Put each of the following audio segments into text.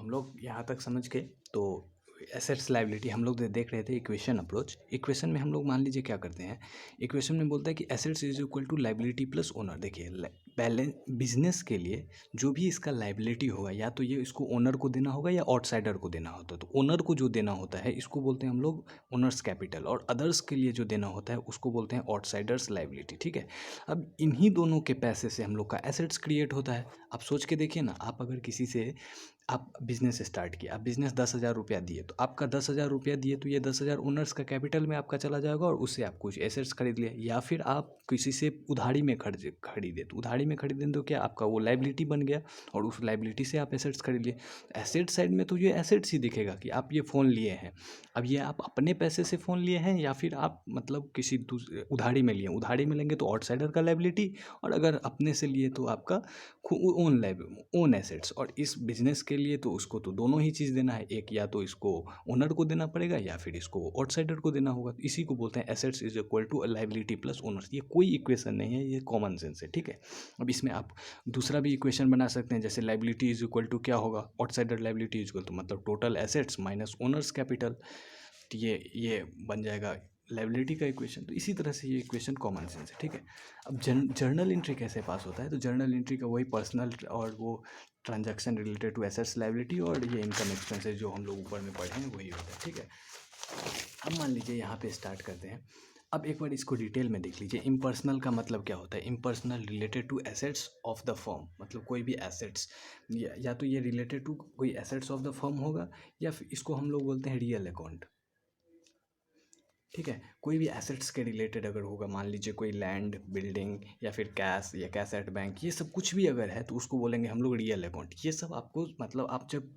हम लोग यहाँ तक समझ के तो एसेट्स लायबिलिटी हम लोग देख रहे थे इक्वेशन अप्रोच। इक्वेशन में हम लोग मान लीजिए क्या करते हैं, इक्वेशन में बोलता है कि assets is equal to liability plus owner. देखिए बैलेंस बिजनेस के लिए जो भी इसका लायबिलिटी होगा या तो ये इसको ओनर को देना होगा या आउटसाइडर को देना होता है। तो ओनर को जो देना होता है इसको बोलते हैं हम लोग ओनर्स कैपिटल, और अदर्स के लिए जो देना होता है उसको बोलते हैं आउटसाइडर्स लायबिलिटी। ठीक है, अब इन्हीं दोनों के पैसे से हम लोग का एसेट्स क्रिएट होता है। आप सोच के देखिए ना, आप अगर किसी से आप बिज़नेस स्टार्ट किया, आप बिज़नेस 10,000 रुपया दिए, तो आपका 10,000 रुपया दिए तो ये 10,000 ओनर्स का कैपिटल में आपका चला जाएगा और उससे आप कुछ एसेट्स खरीद लिए। या फिर आप किसी से उधारी में खरीदे, तो उधारी में खरीदें तो क्या आपका वो लायबिलिटी बन गया और उस लायबिलिटी से आप एसेट्स खरीद लिए। एसेट साइड में तो ये एसेट्स ही दिखेगा कि आप ये फ़ोन लिए हैं। अब ये आप अपने पैसे से फ़ोन लिए हैं या फिर आप मतलब किसी उधारी में लिए। उधारी में लेंगे तो आउटसाइडर का लायबिलिटी, और अगर अपने से लिए तो आपका ओन एसेट्स। और इस बिजनेस के लिए तो उसको तो दोनों ही चीज़ देना है, एक या तो इसको ओनर को देना पड़ेगा या फिर इसको आउटसाइडर को देना होगा। तो इसी को बोलते हैं assets is equal to liability plus owners. ये कोई इक्वेशन नहीं है, ये कॉमन सेंस है। ठीक है, अब इसमें आप दूसरा भी इक्वेशन बना सकते हैं, जैसे लायबिलिटी इज इक्वल टू क्या होगा, outsider liability is equal to मतलब total assets minus owners capital. तो ये बन जाएगा लायबिलिटी का इक्वेशन। तो इसी तरह से ये इक्वेशन कॉमन सेंस है। ठीक है, अब जर्नल एंट्री कैसे पास होता है, तो जर्नल एंट्री का वही पर्सनल और वो transaction related to assets liability और ये इनकम एक्सपेंसेस जो हम लोग ऊपर में पढ़े हैं वही होता है। ठीक है, अब मान लीजिए यहाँ पे स्टार्ट करते हैं। अब एक बार इसको डिटेल में देख लीजिए। इम्पर्सनल का मतलब क्या होता है, impersonal related to assets of the firm, मतलब कोई भी एसेट्स या तो ये रिलेटेड टू कोई एसेट्स ऑफ द फर्म होगा या फिर इसको हम लोग बोलते हैं रियल अकाउंट। ठीक है, कोई भी एसेट्स के रिलेटेड अगर होगा, मान लीजिए कोई लैंड, बिल्डिंग या फिर कैश या कैश एट बैंक, ये सब कुछ भी अगर है तो उसको बोलेंगे हम लोग रियल अकाउंट। ये सब आपको मतलब आप जब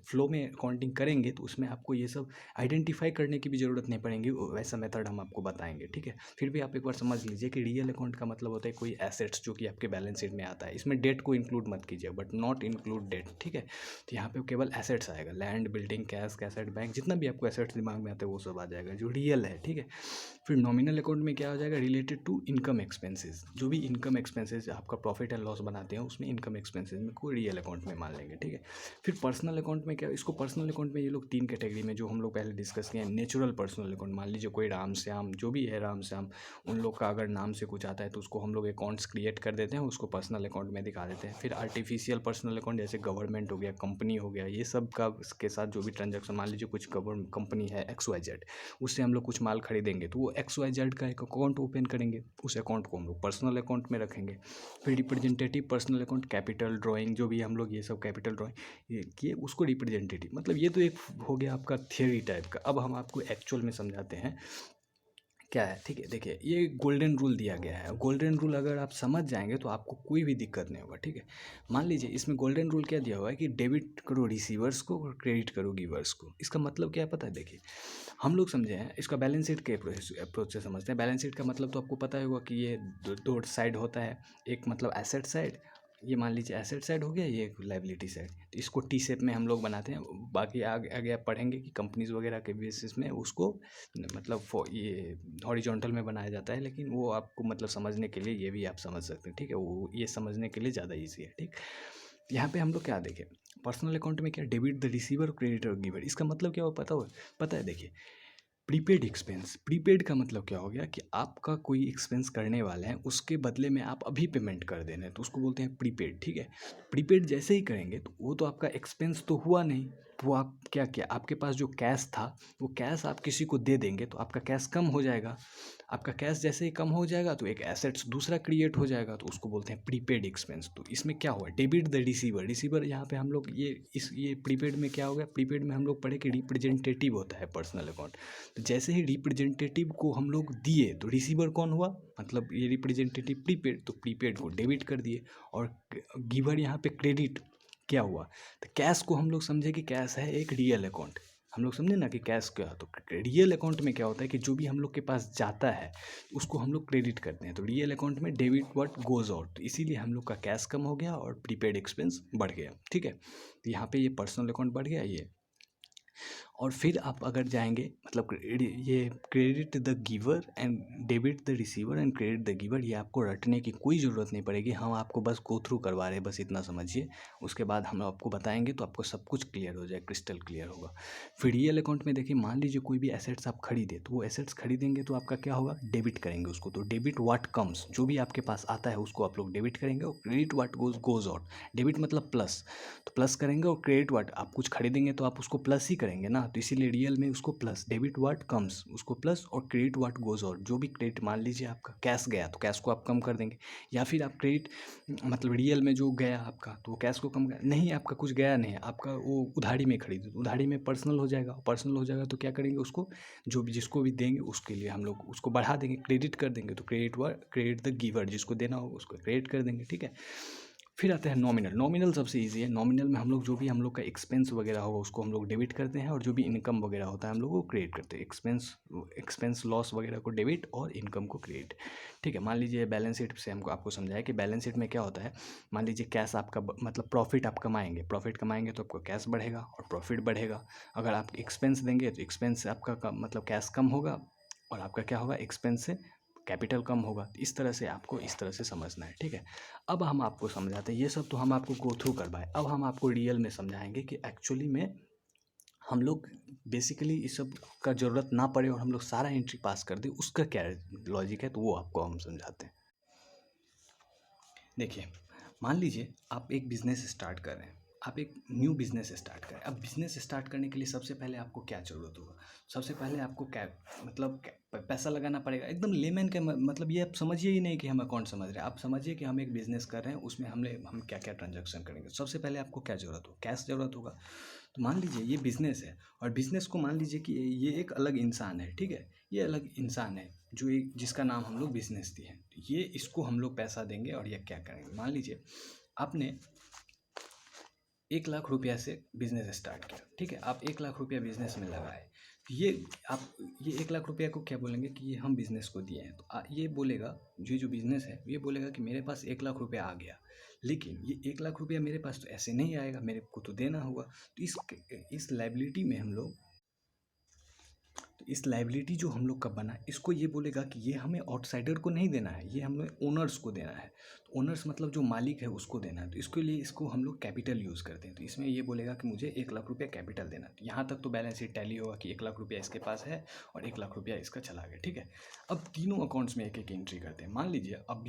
फ्लो में अकाउंटिंग करेंगे तो उसमें आपको ये सब आइडेंटिफाई करने की भी ज़रूरत नहीं पड़ेगी, वैसा मेथड हम आपको बताएंगे। ठीक है, फिर भी आप एक बार समझ लीजिए कि रियल अकाउंट का मतलब होता है कोई एसेट्स जो कि आपके बैलेंस शीट में आता है। इसमें डेट को इंक्लूड मत कीजिए, बट नॉट इंक्लूड डेट। ठीक है, तो यहाँ पे केवल एसेट्स आएगा, land, building, cash, cash at bank, जितना भी आपको एसेट्स दिमाग में आते हैं वो सब आ जाएगा जो रियल है। ठीक है, फिर नॉमिनल अकाउंट में क्या हो जाएगा, रिलेटेड टू इनकम एक्सपेंसेस। जो भी इनकम एक्सपेंसेस आपका प्रॉफिट एंड लॉस बनाते हैं उसमें इनकम एक्सपेंसेस में कोई रियल अकाउंट में मान लेंगे। ठीक है, फिर पर्सनल अकाउंट में क्या, इसको पर्सनल अकाउंट में ये लोग तीन कैटेगरी में जो हम लोग पहले डिस्कस किए हैं। नेचुरल पर्सनल अकाउंट, मान लीजिए कोई राम श्याम जो भी है, राम श्याम, उन लोग का अगर नाम से कुछ आता है तो उसको हम लोग अकाउंट्स क्रिएट कर देते हैं, उसको पर्सनल अकाउंट में दिखा देते हैं। फिर आर्टिफिशियल पर्सनल अकाउंट, जैसे गवर्नमेंट हो गया, कंपनी हो गया, ये सब का के साथ जो भी ट्रांजेक्शन, मान लीजिए कुछ गवर्नमेंट कंपनी है XYZ, उससे हम लोग कुछ माल खरीदेंगे तो वो XYZ का एक अकाउंट ओपन करेंगे, उस अकाउंट को हम लोग पर्सनल अकाउंट में रखेंगे। फिर representative personal account, capital drawing जो भी हम लोग ये सब कैपिटल ड्राइंग ये किए उसको रिप्रेजेंटेटिव, मतलब ये तो एक हो गया आपका थियोरी टाइप का। अब हम आपको एक्चुअल में समझाते हैं क्या है। ठीक है, देखिए ये गोल्डन रूल दिया गया है। गोल्डन रूल अगर आप समझ जाएंगे तो आपको कोई भी दिक्कत नहीं होगा। ठीक है, मान लीजिए इसमें गोल्डन रूल क्या दिया हुआ है कि डेबिट करो रिसीवर्स को और क्रेडिट करो गिवर्स को। इसका मतलब क्या है पता है, देखिए हम लोग समझे हैं इसका बैलेंस शीट के अप्रोच से समझते हैं। बैलेंस शीट का मतलब तो आपको पता होगा कि ये दो साइड होता है, एक मतलब एसेट साइड, ये मान लीजिए एसेट साइड हो गया, ये एक लायबिलिटी साइड। तो इसको टी शेप में हम लोग बनाते हैं। बाकी आगे आगे आप पढ़ेंगे कि कंपनीज वगैरह के बेसिस में उसको मतलब ये हॉरिजॉन्टल में बनाया जाता है, लेकिन वो आपको मतलब समझने के लिए ये भी आप समझ सकते हैं। ठीक है, वो ये समझने के लिए ज़्यादा ईजी है। ठीक, यहाँ पे हम लोग क्या देखें, पर्सनल अकाउंट में क्या, debit the receiver, creditor giver. इसका मतलब क्या हो पता है, देखिए प्रीपेड एक्सपेंस। प्रीपेड का मतलब क्या हो गया कि आपका कोई एक्सपेंस करने वाले हैं उसके बदले में आप अभी पेमेंट कर दे रहे हैं तो उसको बोलते हैं प्रीपेड। ठीक है, प्रीपेड जैसे ही करेंगे तो वो तो आपका एक्सपेंस तो हुआ नहीं, तो वो आप क्या किया, आपके पास जो कैश था वो कैश आप किसी को दे देंगे तो आपका कैश कम हो जाएगा। आपका कैश जैसे ही कम हो जाएगा तो एक एसेट्स दूसरा क्रिएट हो जाएगा, तो उसको बोलते हैं प्रीपेड एक्सपेंस। तो इसमें क्या हुआ, डेबिट द रिसीवर। रिसीवर यहाँ पे हम लोग ये प्रीपेड में क्या हो गया, प्रीपेड में हम लोग पढ़े कि रिप्रेजेंटेटिव होता है पर्सनल अकाउंट। तो जैसे ही रिप्रेजेंटेटिव को हम लोग दिए तो रिसीवर कौन हुआ, मतलब ये रिप्रेजेंटेटिव प्रीपेड, तो प्रीपेड को डेबिट कर दिए। और गिवर यहाँ पे क्रेडिट क्या हुआ, तो कैश को हम लोग समझे कि कैश है एक रियल अकाउंट। हम लोग समझे ना कि कैश क्या है, तो रियल अकाउंट में क्या होता है कि जो भी हम लोग के पास जाता है उसको हम लोग क्रेडिट करते हैं। तो रियल अकाउंट में डेबिट व्हाट गोज आउट, तो इसीलिए हम लोग का कैश कम हो गया और प्रीपेड एक्सपेंस बढ़ गया। ठीक है, तो यहाँ पे ये पर्सनल अकाउंट बढ़ गया, ये और फिर आप अगर जाएंगे मतलब ये credit the giver and debit the receiver and credit the giver, ये आपको रटने की कोई ज़रूरत नहीं पड़ेगी, हम आपको बस गो थ्रू करवा रहे हैं, बस इतना समझिए। उसके बाद हम आपको बताएंगे तो आपको सब कुछ क्लियर हो जाए, क्रिस्टल क्लियर होगा। फिर रियल अकाउंट में देखिए, मान लीजिए कोई भी एसेट्स आप खरीदे, तो वो एसेट्स खरीदेंगे तो आपका क्या होगा, डेबिट करेंगे उसको। तो डेबिट व्हाट कम्स, जो भी आपके पास आता है उसको आप लोग डेबिट करेंगे, और credit what goes out. Debit मतलब प्लस, तो प्लस करेंगे, और क्रेडिट व्हाट, आप कुछ खरीदेंगे तो आप उसको प्लस ही करेंगे ना, तो इसीलिए रियल में उसको प्लस, डेबिट व्हाट कम्स उसको प्लस, और क्रेडिट व्हाट गोज आउट, जो भी क्रेडिट, मान लीजिए आपका कैश गया तो कैश को आप कम कर देंगे, या फिर आप क्रेडिट मतलब रियल में जो गया आपका तो वो कैश को कम कर, नहीं आपका कुछ गया नहीं है, आपका वो उधारी में खरीदे तो उधारी में पर्सनल हो जाएगा, पर्सनल हो जाएगा तो क्या करेंगे उसको, जो भी जिसको भी देंगे उसके लिए हम लोग उसको बढ़ा देंगे, क्रेडिट कर देंगे, तो क्रेडिट द गिवर, जिसको देना होगा उसको क्रेडिट कर देंगे, ठीक है। फिर आता है नॉमिनल। नॉमिनल सबसे इजी है। नॉमिनल में हम लोग जो भी हम लोग का एक्सपेंस वगैरह होगा उसको हम लोग डेबिट करते हैं, और जो भी इनकम वगैरह होता है हम लोग वो क्रेडिट करते हैं। एक्सपेंस लॉस वगैरह को डेबिट और इनकम को क्रेडिट, ठीक है। मान लीजिए बैलेंस शीट से हमको आपको समझाया कि बैलेंस शीट में क्या होता है। मान लीजिए कैश आपका मतलब प्रॉफिट आप कमाएंगे, प्रॉफिट कमाएंगे तो आपका कैश बढ़ेगा और प्रॉफिट बढ़ेगा। अगर आप एक्सपेंस देंगे तो एक्सपेंस से आपका मतलब कैश कम होगा, और आपका क्या होगा, एक्सपेंस से कैपिटल कम होगा। तो इस तरह से आपको इस तरह से समझना है, ठीक है। अब हम आपको समझाते हैं, ये सब तो हम आपको गो थ्रू करवाए, अब हम आपको रियल में समझाएंगे कि एक्चुअली में हम लोग बेसिकली इस सब का ज़रूरत ना पड़े और हम लोग सारा एंट्री पास कर दें, उसका क्या लॉजिक है, तो वो आपको हम समझाते हैं। देखिए, मान लीजिए आप एक बिज़नेस स्टार्ट कर रहे हैं, आप एक न्यू बिज़नेस स्टार्ट करें। अब बिज़नेस स्टार्ट करने के लिए सबसे पहले आपको क्या ज़रूरत होगा, सबसे पहले आपको क्या मतलब पैसा लगाना पड़ेगा। एकदम लेमन के मतलब ये आप समझिए ही नहीं कि हम अकाउंट समझ रहे हैं, आप समझिए कि हम एक बिज़नेस कर रहे हैं, उसमें हम क्या क्या ट्रांजैक्शन करेंगे। सबसे पहले आपको क्या ज़रूरत हो, कैश ज़रूरत होगा। तो मान लीजिए ये बिज़नेस है, और बिज़नेस को मान लीजिए कि ये एक अलग इंसान है, ठीक है। ये अलग इंसान है जो एक जिसका नाम हम लोग बिज़नेस दिए हैं। तो ये इसको हम लोग पैसा देंगे, और ये क्या करेंगे। मान लीजिए आपने 1 लाख रुपया से बिज़नेस स्टार्ट किया, ठीक है। आप 1 लाख रुपया बिज़नेस में लगाए, तो ये 1 लाख रुपया को क्या बोलेंगे कि ये हम बिज़नेस को दिए हैं। तो ये बोलेगा, जो बिज़नेस है ये बोलेगा कि मेरे पास 1 लाख रुपया आ गया, लेकिन ये 1 लाख रुपया मेरे पास तो ऐसे नहीं आएगा, मेरे को तो देना होगा। तो इस लाइबिलिटी में हम लोग, तो इस लाइबिलिटी जो हम लोग का बना, इसको ये बोलेगा कि ये हमें आउटसाइडर को नहीं देना है, ये हमें ओनर्स को देना है। तो ओनर्स मतलब जो मालिक है उसको देना है। तो इसके लिए इसको हम लोग कैपिटल यूज़ करते हैं। तो इसमें ये बोलेगा कि मुझे 1 लाख रुपया कैपिटल देना है। तो यहाँ तक तो बैलेंस शीट टैली होगा कि 1 लाख रुपया इसके पास है और 1 लाख रुपया इसका चला गया, ठीक है। अब तीनों अकाउंट्स में एक एक एंट्री करते हैं। मान लीजिए अब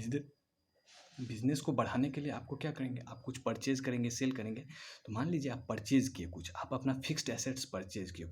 बिजनेस को बढ़ाने के लिए आपको क्या करेंगे, आप कुछ परचेज करेंगे, सेल करेंगे। तो मान लीजिए आप परचेज किए कुछ, आप अपना फिक्स्ड एसेट्स परचेज किए,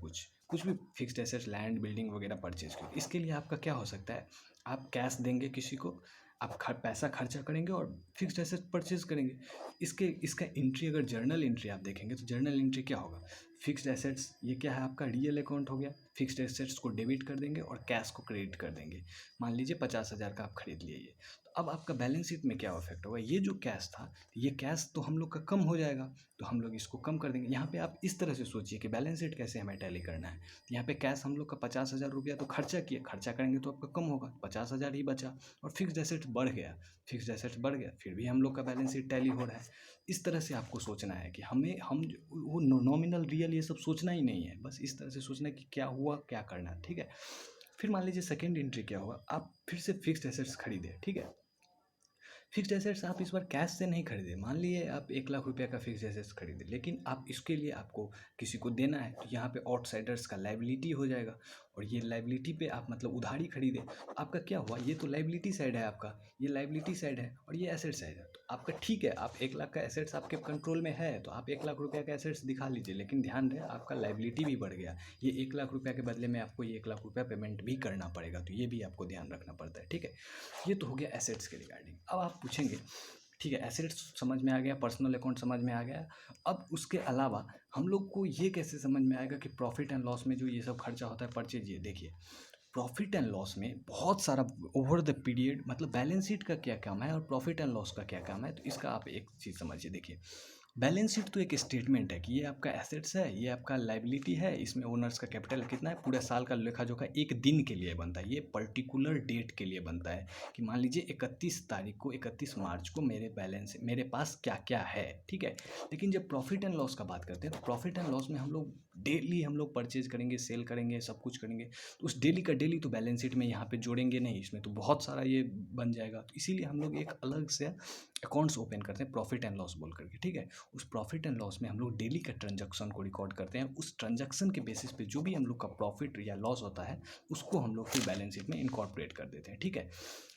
कुछ भी फिक्स्ड एसेट्स, लैंड, बिल्डिंग वगैरह परचेज किए। इसके लिए आपका क्या हो सकता है, आप कैश देंगे किसी को, आप पैसा खर्चा करेंगे और फिक्स्ड एसेट परचेज करेंगे। इसका एंट्री अगर जर्नल एंट्री आप देखेंगे तो जर्नल एंट्री क्या होगा, फिक्स्ड एसेट्स, ये क्या है आपका रियल अकाउंट हो गया। फिक्स्ड एसेट्स को डेबिट कर देंगे और कैश को क्रेडिट कर देंगे। मान लीजिए 50,000 का आप खरीद लिए ये, तो अब आपका बैलेंस शीट में क्या इफेक्ट होगा, ये जो कैश था, ये कैश तो हम लोग का कम हो जाएगा, तो हम लोग इसको कम कर देंगे। यहाँ पे आप इस तरह से सोचिए कि बैलेंस शीट कैसे हमें टैली करना है। तो यहाँ पे कैश हम लोग का 50,000 रुपया तो खर्चा किए, खर्चा करेंगे तो आपका कम होगा, 50,000 ही बचा, और फिक्स्ड एसेट्स बढ़ गया, फिर भी हम लोग का बैलेंस शीट टैली हो रहा है। इस तरह से आपको सोचना है कि हम वो नॉमिनल रियल ये सब सोचना ही नहीं है, बस इस तरह से सोचना है कि क्या हुआ, क्या करना है, ठीक है। फिर मान लीजिए सेकेंड एंट्री क्या होगा, आप फिर से फिक्स्ड एसेट्स खरीदे, ठीक है। फिक्स्ड एसेट्स आप इस बार कैश से नहीं खरीदे, मान लिए आप 1 लाख रुपया का फिक्स्ड एसेट्स खरीदे, लेकिन आप इसके लिए आपको किसी को देना है। तो यहाँ पे आउटसाइडर्स का लाइबिलिटी हो जाएगा, और ये लाइबिलिटी पे आप मतलब उधारी खरीदे, तो आपका क्या हुआ, ये तो लाइबिलिटी साइड है आपका, ये लाइबिलिटी साइड है और ये एसेट साइड है। तो आपका ठीक है, आप 1 लाख का एसेट्स आपके कंट्रोल में है, तो आप 1 लाख रुपया का एसेट्स दिखा लीजिए, लेकिन ध्यान रहे आपका लाइबिलिटी भी बढ़ गया। ये 1 लाख रुपया के बदले में आपको ये 1 लाख रुपया पेमेंट भी करना पड़ेगा, तो ये भी आपको ध्यान रखना पड़ता है, ठीक है। ये तो हो गया एसेट्स के रिगार्डिंग। अब आप पूछेंगे, ठीक है, एसेट्स समझ में आ गया, पर्सनल अकाउंट समझ में आ गया, अब उसके अलावा हम लोग को ये कैसे समझ में आएगा कि प्रॉफिट एंड लॉस में जो ये सब खर्चा होता है परचेज, ये देखिए प्रॉफिट एंड लॉस में बहुत सारा ओवर द पीरियड, मतलब बैलेंस शीट का क्या काम है और प्रॉफिट एंड लॉस का क्या काम है, तो इसका आप एक चीज़ समझिए। देखिए बैलेंस शीट तो एक स्टेटमेंट है कि ये आपका एसेट्स है, ये आपका लाइबिलिटी है, इसमें ओनर्स का कैपिटल कितना है, पूरे साल का लेखा जोखा एक दिन के लिए बनता है, ये पर्टिकुलर डेट के लिए बनता है कि मान लीजिए 31 तारीख को, 31 मार्च को मेरे पास क्या क्या है, ठीक है। लेकिन जब प्रॉफिट एंड लॉस का बात करते हैं तो प्रॉफिट एंड लॉस में हम लोग डेली परचेज करेंगे, सेल करेंगे, सब कुछ करेंगे, तो उस डेली का डेली तो बैलेंस शीट में यहाँ पे जोड़ेंगे नहीं, इसमें तो बहुत सारा ये बन जाएगा। तो इसीलिए हम लोग एक अलग से अकाउंट्स ओपन करते हैं प्रॉफिट एंड लॉस बोल करके, ठीक है। उस प्रॉफिट एंड लॉस में हम लोग डेली का ट्रांजैक्शन को रिकॉर्ड करते हैं, उस ट्रांजैक्शन के बेसिस पे जो भी हम लोग का प्रॉफिट या लॉस होता है उसको हम लोग फिर बैलेंस शीट में इनकॉर्पोरेट कर देते हैं, ठीक है।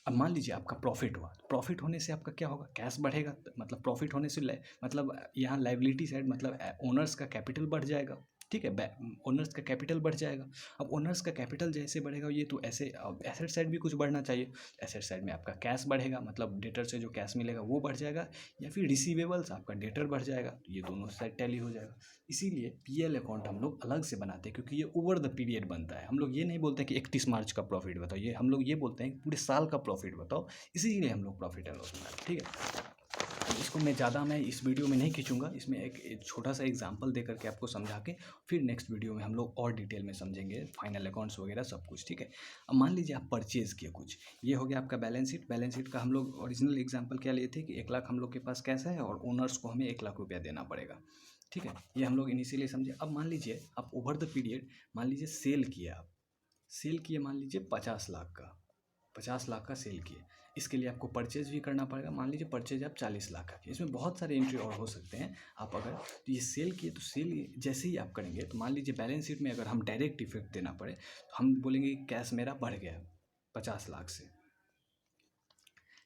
अब मान लीजिए आपका प्रॉफिट हुआ, प्रॉफिट होने से आपका क्या होगा, कैश बढ़ेगा, मतलब प्रॉफिट होने से मतलब यहाँ लाइबिलिटी साइड मतलब ओनर्स का कैपिटल बढ़ जाएगा, ठीक है, ओनर्स का कैपिटल बढ़ जाएगा। अब ओनर्स का कैपिटल जैसे बढ़ेगा ये तो ऐसे एसेट साइड भी कुछ बढ़ना चाहिए, एसेट साइड में आपका कैश बढ़ेगा, मतलब डेटर से जो कैश मिलेगा वो बढ़ जाएगा, या फिर रिसीवेबल्स आपका डेटर बढ़ जाएगा, तो ये दोनों साइड टैली हो जाएगा। इसीलिए पीएल अकाउंट हम लोग अलग से बनाते हैं क्योंकि ये ओवर द पीरियड बनता है। हम लोग ये नहीं बोलते कि 31 मार्च का प्रॉफिट बताओ, ये हम लोग ये बोलते हैं कि पूरे साल का प्रॉफिट बताओ, इसीलिए हम लोग प्रॉफिट एंड लॉस बनाते हैं, ठीक है। इसको मैं इस वीडियो में नहीं खींचूंगा, इसमें एक छोटा सा एग्जांपल दे करके आपको समझा के फिर नेक्स्ट वीडियो में हम लोग और डिटेल में समझेंगे फाइनल अकाउंट्स वगैरह सब कुछ, ठीक है। अब मान लीजिए आप परचेज़ किए कुछ, ये हो गया आपका बैलेंस शीट का हम लोग ओरिजिनल एग्जाम्पल क्या लिए थे कि 1 लाख हम लोग के पास कैश है और ओनर्स को हमें 1 लाख रुपया देना पड़ेगा, ठीक है। ये हम लोग इनिशियली समझे। अब मान लीजिए आप ओवर द पीरियड मान लीजिए सेल किए मान लीजिए 50 लाख का सेल किए, इसके लिए आपको परचेज भी करना पड़ेगा। मान लीजिए परचेज आप 40 लाख का किए, इसमें बहुत सारे एंट्री और हो सकते हैं। आप अगर तो ये सेल किए तो सेल जैसे ही आप करेंगे तो मान लीजिए बैलेंस शीट में अगर हम डायरेक्ट इफेक्ट देना पड़े तो हम बोलेंगे कि कैश मेरा बढ़ गया 50 लाख से,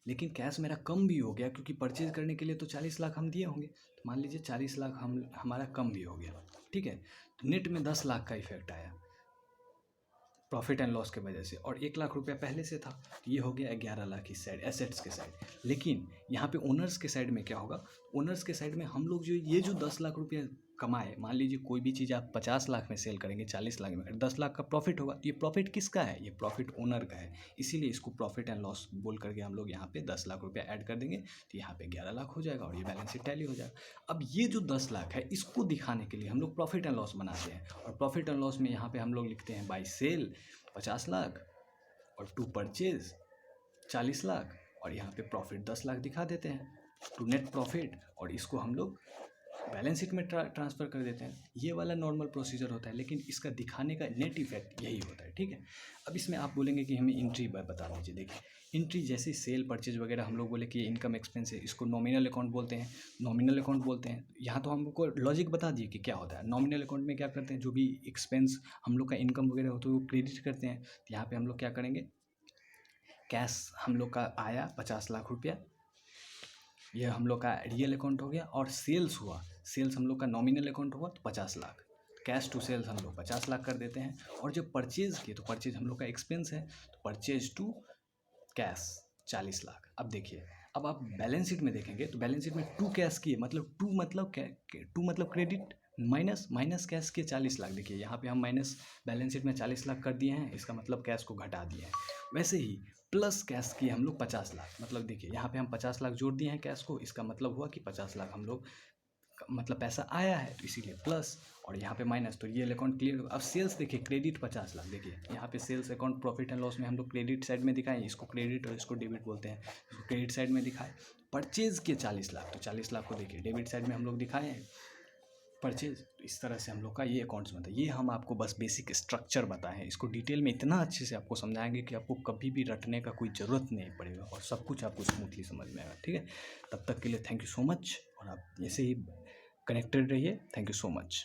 लेकिन कैश मेरा कम भी हो गया क्योंकि परचेज करने के लिए तो 40 लाख हम दिए होंगे, तो मान लीजिए 40 लाख हमारा कम भी हो गया, ठीक है। तो नेट में 10 लाख का इफेक्ट आया प्रॉफिट एंड लॉस के वजह से, और 1 लाख रुपया पहले से था, तो ये हो गया 11 लाख इस साइड एसेट्स के साइड। लेकिन यहाँ पे ओनर्स के साइड में क्या होगा, ओनर्स के साइड में हम लोग जो 10 लाख रुपया कमाए, मान लीजिए कोई भी चीज़ आप 50 लाख में सेल करेंगे, 40 लाख में, 10 लाख का प्रॉफिट होगा, तो ये प्रॉफिट किसका है, ये प्रॉफिट ओनर का है। इसीलिए इसको प्रॉफिट एंड लॉस बोल करके हम लोग यहाँ पे 10 लाख रुपया ऐड कर देंगे, तो यहाँ पे 11 लाख हो जाएगा और ये बैलेंस शीट टैली हो जाएगा। अब ये जो 10 लाख है इसको दिखाने के लिए हम लोग प्रॉफिट एंड लॉस बनाते हैं, और प्रॉफिट एंड लॉस में यहाँ पे हम लोग लिखते हैं बाई सेल 50 लाख और टू परचेज 40 लाख, और यहाँ पे प्रॉफिट 10 लाख दिखा देते हैं टू नेट प्रॉफिट, और इसको हम लोग बैलेंस शीट में ट्रांसफ़र कर देते हैं। ये वाला नॉर्मल प्रोसीजर होता है, लेकिन इसका दिखाने का नेट इफेक्ट यही होता है, ठीक है। अब इसमें आप बोलेंगे कि हमें इंट्री बता दीजिए। देखिए इंट्री जैसे सेल परचेज वगैरह हम लोग बोले कि ये इनकम एक्सपेंस है, इसको नॉमिनल अकाउंट बोलते हैं। यहाँ तो हमको लॉजिक बता दिए कि क्या होता है। नॉमिनल अकाउंट में क्या करते हैं, जो भी एक्सपेंस हम लोग का इनकम वगैरह होता है वो क्रेडिट करते हैं। तो यहाँ पर हम लोग क्या करेंगे, कैश हम लोग का आया 50 लाख रुपया, यह हम लोग का रियल अकाउंट हो गया, और सेल्स हम लोग का नॉमिनल अकाउंट हुआ तो 50 लाख, कैश टू सेल्स हम लोग 50 लाख कर देते हैं। और जब परचेज किए तो परचेज हम लोग का एक्सपेंस है, तो परचेज टू कैश 40 लाख। अब देखिए, अब आप बैलेंस शीट में देखेंगे तो बैलेंस शीट में टू कैश किए, मतलब टू मतलब क्रेडिट, माइनस कैश के 40 लाख। देखिए यहाँ पे हम माइनस बैलेंस शीट में 40 लाख कर दिए हैं, इसका मतलब कैश को घटा दिए हैं। वैसे ही प्लस कैश किए हम लोग 50 लाख, मतलब देखिए यहाँ पे हम 50 लाख जोड़ दिए हैं कैश को, इसका मतलब हुआ कि 50 लाख हम लोग मतलब पैसा आया है, तो इसीलिए प्लस, और यहाँ पे माइनस, तो ये अकाउंट क्लियर होगा। अब सेल्स देखिए, क्रेडिट 50 लाख, देखिए यहाँ पे sales account profit and loss में हम लोग क्रेडिट साइड में दिखाएं, इसको क्रेडिट और इसको डेबिट बोलते हैं, इसको क्रेडिट साइड में दिखाए। परचेज के 40 लाख, तो 40 लाख को देखिए डेबिट साइड में हम लोग दिखाए हैं परचेज। तो इस तरह से हम लोग का ये अकाउंट्स बनता है। ये हम आपको बस बेसिक स्ट्रक्चर बताए हैं, इसको डिटेल में इतना अच्छे से आपको समझाएंगे कि आपको कभी भी रटने का कोई ज़रूरत नहीं पड़ेगा, और सब कुछ आपको स्मूथली समझ में आएगा, ठीक है। तब तक के लिए थैंक यू सो मच, और आप ऐसे ही कनेक्टेड रहिए। Thank you so much.